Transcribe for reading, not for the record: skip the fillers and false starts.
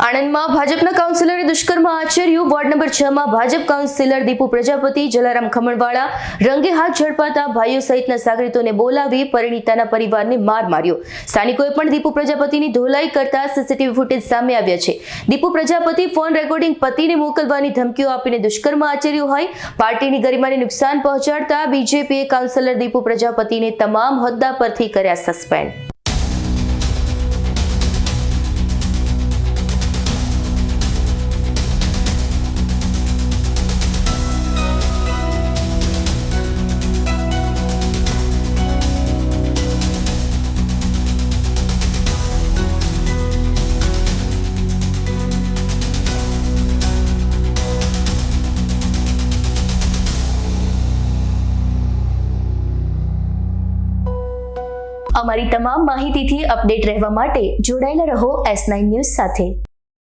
આણંદમાં ભાજપના કાઉન્સિલરે દુષ્કર્મ આચર્યું. વોર્ડ નંબર 6 માં ભાજપ કાઉન્સિલર દીપુ પ્રજાપતિ, જલારામ ખમણવાળા રંગે હાથ ઝડપાતા ભાઈઓ સહિતના સાગરીતોને બોલાવી પરિણીતાના પરિવારને માર માર્યો. સ્થાનિકોએ પણ દીપુ પ્રજાપતિની ધોલાઈ કરતા સીસીટીવી ફૂટેજ સામે આવ્યા છે. દીપુ પ્રજાપતિ ફોન રેકોર્ડિંગ પતિને મોકલવાની ધમકીઓ આપીને દુષ્કર્મ આચર્યું હોય. પાર્ટીની ગરિમાને નુકસાન પહોંચાડતા બીજેપીએ કાઉન્સિલર દીપુ પ્રજાપતિને તમામ હોદ્દા પરથી કર્યા સસ્પેન્ડ. અમારી તમામ માહિતીથી અપડેટ રહેવા માટે જોડાયેલા રહો S9 ન્યૂઝ સાથે.